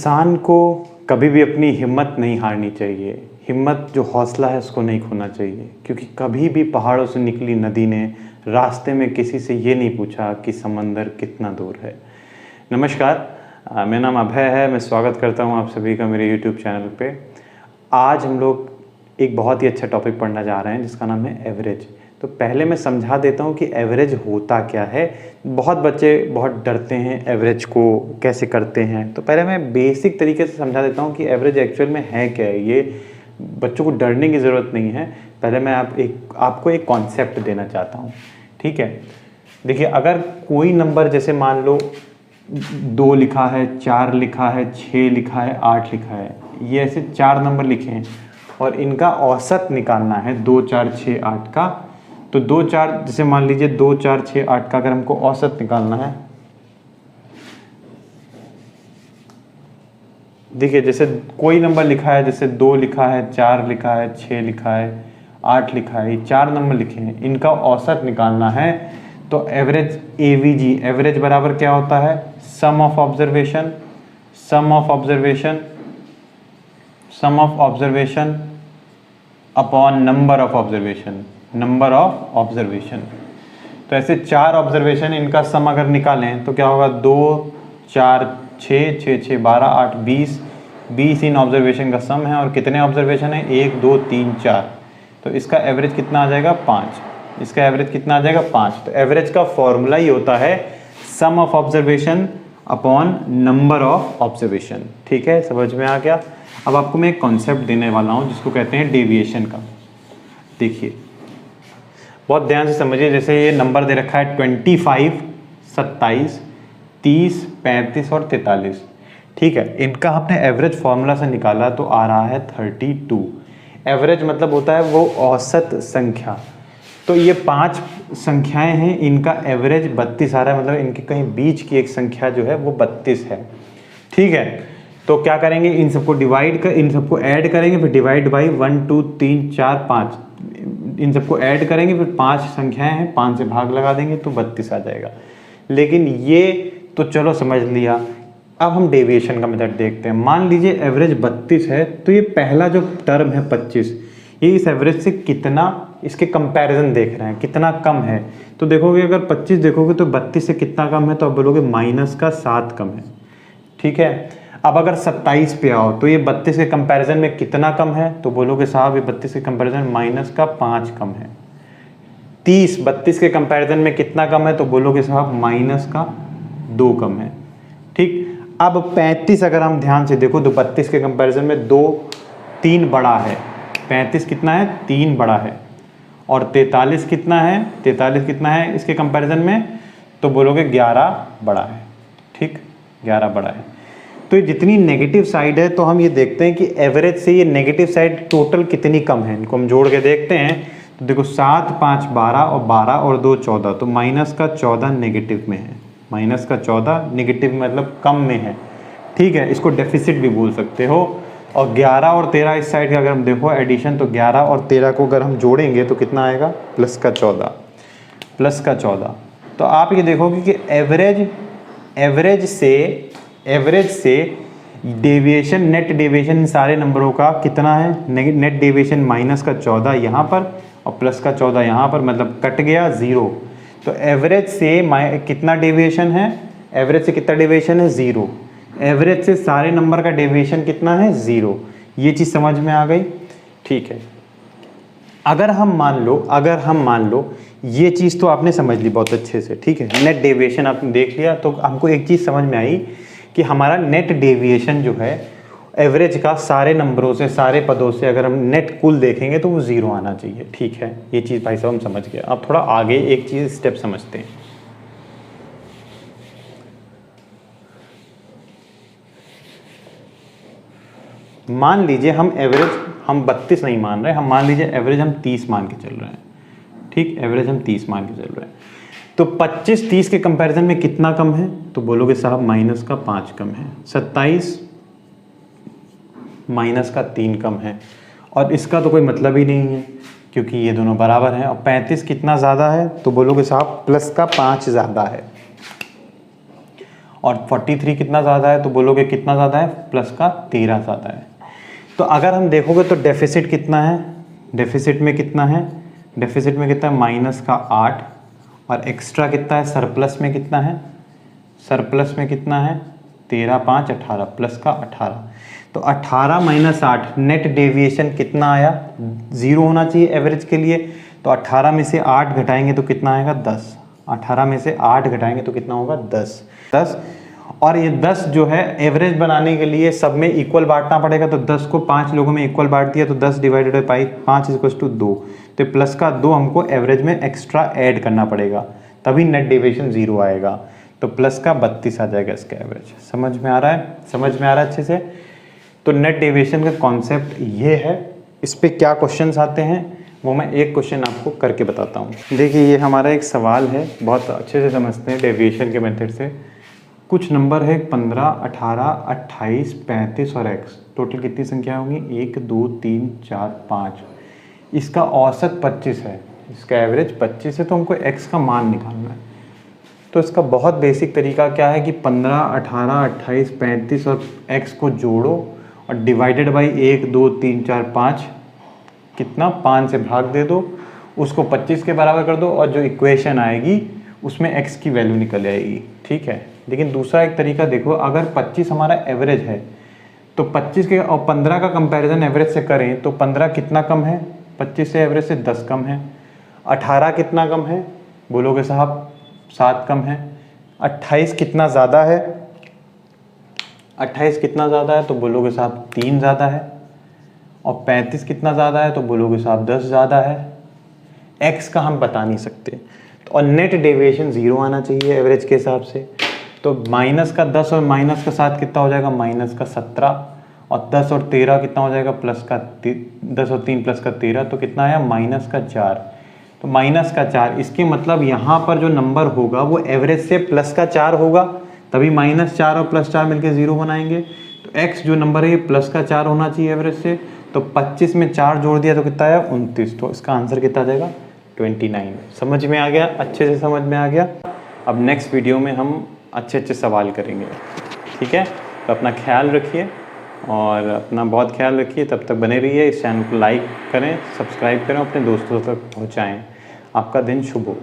इंसान को कभी भी अपनी हिम्मत नहीं हारनी चाहिए। हिम्मत जो हौसला है उसको नहीं खोना चाहिए, क्योंकि कभी भी पहाड़ों से निकली नदी ने रास्ते में किसी से ये नहीं पूछा कि समंदर कितना दूर है। नमस्कार, मेरा नाम अभय है। मैं स्वागत करता हूँ आप सभी का मेरे यूट्यूब चैनल पे। आज हम लोग एक बहुत ही अच्छा टॉपिक पढ़ना जा रहे हैं जिसका नाम है एवरेज। तो पहले मैं समझा देता हूँ कि एवरेज होता क्या है। बहुत बच्चे बहुत डरते हैं एवरेज को कैसे करते हैं, तो पहले मैं बेसिक तरीके से समझा देता हूँ कि एवरेज एक्चुअल में है क्या है। ये बच्चों को डरने की ज़रूरत नहीं है। पहले मैं आपको एक कॉन्सेप्ट देना चाहता हूँ, ठीक है। देखिए, अगर कोई नंबर जैसे मान लो 2 लिखा है, 4 लिखा है, 6 लिखा है, 8 लिखा है, ये ऐसे 4 नंबर लिखे हैं और इनका औसत निकालना है 2, 4, 6, 8 का। तो 2, 4 जैसे मान लीजिए 2, 4, 6, 8 का अगर हमको औसत निकालना है, देखिए जैसे कोई नंबर लिखा है, जैसे 2 लिखा है, 4 लिखा है, 6 लिखा है, 8 लिखा है, ये 4 नंबर लिखे हैं, इनका औसत निकालना है। तो एवरेज एवीजी, एवरेज बराबर क्या होता है? Sum of observation, sum of observation, sum of observation upon number of observation, number of observation. तो ऐसे 4 ऑब्जर्वेशन, इनका सम अगर निकालें तो क्या होगा? 2, 4, 6, 6, 6, 12, 8, 20, 20 इन ऑब्जर्वेशन का सम है। और कितने ऑब्जर्वेशन है? 1, 2, 3, 4। तो इसका एवरेज कितना आ जाएगा? 5। इसका एवरेज कितना आ जाएगा? 5। तो एवरेज का फॉर्मूला ही होता है sum of observation upon number of observation. ठीक है, समझ में आ गया। अब आपको मैं एक कॉन्सेप्ट देने वाला हूँ जिसको कहते हैं डेविएशन का। देखिए, बहुत ध्यान से समझिए। जैसे ये नंबर दे रखा है 25, 27, 30, 35 और 43, ठीक है। इनका हमने एवरेज फार्मूला से निकाला तो आ रहा है 32। एवरेज मतलब होता है वो औसत संख्या। तो ये 5 संख्याएं हैं, इनका एवरेज 32 आ रहा है, मतलब इनके कहीं बीच की एक संख्या जो है वो 32 है, ठीक है। तो क्या करेंगे? इन सबको इन सबको ऐड करेंगे, फिर डिवाइड बाई 1, 2, 3, 4, 5, इन सबको ऐड करेंगे, फिर 5 संख्याएं हैं, 5 से भाग लगा देंगे तो 32 आ जाएगा। लेकिन ये तो चलो समझ लिया। अब हम डेविएशन का मेथड देखते हैं। मान लीजिए एवरेज 32 है, तो ये पहला जो टर्म है 25, ये इस एवरेज से कितना, इसके कंपैरिजन देख रहे हैं, कितना कम है। तो देखोगे अगर 25 देखोगे तो 32 से कितना कम है, तो आप बोलोगे माइनस का 7 कम है, ठीक है। अब अगर 27 पे आओ तो ये 32 के कंपैरिजन में कितना कम है, तो बोलोगे साहब ये 32 के कंपैरिजन माइनस का 5 कम है। 32 के कंपैरिजन में कितना कम है, तो बोलोगे साहब माइनस का 2 कम है, ठीक। अब 35 अगर हम ध्यान से देखो तो 32 के कंपैरिजन में 2, 3 बड़ा है। 35 कितना है? 3 बड़ा है। और 43 कितना है? 43 कितना है इसके कंपैरिजन में, तो बोलोगे 11 बड़ा है, ठीक, 11 बड़ा है। तो ये जितनी नेगेटिव साइड है, तो हम ये देखते हैं कि एवरेज से ये नेगेटिव साइड टोटल कितनी कम है। इनको हम जोड़ के देखते हैं तो देखो 7, 5, 12 और 12 और 2, 14, तो माइनस का 14 नेगेटिव में है। माइनस का 14 नेगेटिव मतलब कम में है, ठीक है। इसको डेफिसिट भी बोल सकते हो। और 11 और 13 इस साइड का अगर हम देखो एडिशन, तो 11 और 13 को अगर हम जोड़ेंगे तो कितना आएगा? प्लस का 14, प्लस का 14। तो आप ये देखोगे कि एवरेज से डेविएशन, नेट डेविएशन इन सारे नंबरों का कितना है? नेट डेविएशन माइनस का 14 यहाँ पर और प्लस का 14 यहाँ पर, मतलब कट गया 0। तो एवरेज से कितना डेविएशन है? एवरेज से कितना डेविएशन है? 0। एवरेज से सारे नंबर का डेविएशन कितना है? 0। ये चीज़ समझ में आ गई, ठीक है। अगर हम मान लो ये चीज़ तो आपने समझ ली बहुत अच्छे से, ठीक है। नेट डेविएशन आपने देख लिया, तो हमको एक चीज़ समझ में आई कि हमारा नेट डेविएशन जो है एवरेज का सारे नंबरों से, सारे पदों से अगर हम नेट कुल देखेंगे तो वो 0 आना चाहिए, ठीक है। ये चीज़ भाई साहब हम समझ गए। अब थोड़ा आगे एक चीज़ स्टेप समझते हैं। मान लीजिए हम 32 नहीं मान रहे, हम मान लीजिए एवरेज हम 30 मान के चल रहे हैं, ठीक। एवरेज हम 30 मान के चल रहे हैं। तो 25 30 के कंपैरिजन में कितना कम है, तो बोलोगे साहब माइनस का 5 कम है। 27 माइनस का 3 कम है। और इसका तो कोई मतलब ही नहीं है क्योंकि ये दोनों बराबर हैं। और 35 कितना ज़्यादा है, तो बोलोगे साहब प्लस का 5 ज़्यादा है। और 43 कितना ज़्यादा है, तो बोलोगे कितना ज़्यादा है, प्लस का 13 ज़्यादा है। तो अगर हम देखोगे तो डेफिसिट कितना है, डेफिसिट में कितना है, डेफिसिट में कितना है, माइनस का 8, और एक्स्ट्रा कितना है, सरप्लस में कितना है, सरप्लस में कितना है, 13 5 18, प्लस का 18। तो 18 माइनस 8, नेट डेविएशन कितना आया, 0 होना चाहिए एवरेज के लिए। तो 18 में से 8 घटाएंगे तो कितना आएगा, 10। 18 में से 8 घटाएंगे तो कितना होगा, 10। और ये 10 जो है एवरेज बनाने के लिए सब में इक्वल बांटना पड़ेगा। तो 10 को 5 लोगों में इक्वल बांट दिया, तो 10 डिवाइडेड बाई 5 = 2। तो प्लस का 2 हमको एवरेज में एक्स्ट्रा ऐड करना पड़ेगा, तभी नेट डेविएशन 0 आएगा। तो प्लस का 32 आ जाएगा इसका एवरेज। समझ में आ रहा है, समझ में आ रहा है अच्छे से। तो नेट डेविएशन का कॉन्सेप्ट ये है। इस पे क्या क्वेश्चंस आते हैं वो मैं एक क्वेश्चन आपको करके बताता हूँ। देखिए ये हमारा एक सवाल है, बहुत अच्छे से समझते हैं डेविएशन के मेथड से। कुछ नंबर है 15, 18, 28, 35 और x, टोटल कितनी संख्या होंगी, 1 2 3 4 5। इसका औसत 25 है, इसका एवरेज 25 है, तो हमको x का मान निकालना है। तो इसका बहुत बेसिक तरीका क्या है कि 15, 18, 28, 35 और x को जोड़ो और डिवाइडेड बाई 1 2 3 4 5, कितना, 5 से भाग दे दो, उसको 25 के बराबर कर दो, और जो इक्वेशन आएगी उसमें x की वैल्यू निकल आएगी। ठीक है। लेकिन दूसरा एक तरीका देखो, अगर 25 हमारा एवरेज है तो 25 के और 15 का कंपैरिजन एवरेज से करें तो 15 कितना कम है, 25 से एवरेज से 10 कम है। 18 कितना कम है, बोलोगे साहब 7 कम है। 28 कितना ज़्यादा है, 28 कितना ज़्यादा है, तो बोलोगे साहब 3 ज़्यादा है। और 35 कितना ज़्यादा है, तो बोलोगे साहब 10 ज़्यादा है। x का हम बता नहीं सकते। और नेट डेविएशन 0 आना चाहिए एवरेज के हिसाब से। तो माइनस का 10 और माइनस का 7 कितना हो जाएगा, माइनस का 17, और 10 और 13 कितना हो जाएगा, प्लस का 10 और 3 प्लस का 13, तो कितना आया, माइनस का 4। तो माइनस का 4, इसके मतलब यहाँ पर जो नंबर होगा वो एवरेज से प्लस का 4 होगा, तभी -4 और +4 मिलके 0 बनाएंगे। तो x जो नंबर है ये प्लस का 4 होना चाहिए एवरेज से। तो 25 में 4 जोड़ दिया तो कितना आया, 29। तो इसका आंसर कितना आ जाएगा, 29। समझ में आ गया, अच्छे से समझ में आ गया। अब नेक्स्ट वीडियो में हम अच्छे सवाल करेंगे। ठीक है, तो अपना ख्याल रखिए और अपना बहुत ख्याल रखिए। तब तक बने रहिए, इस चैनल को लाइक करें, सब्सक्राइब करें, अपने दोस्तों तक पहुंचाएं। आपका दिन शुभ हो।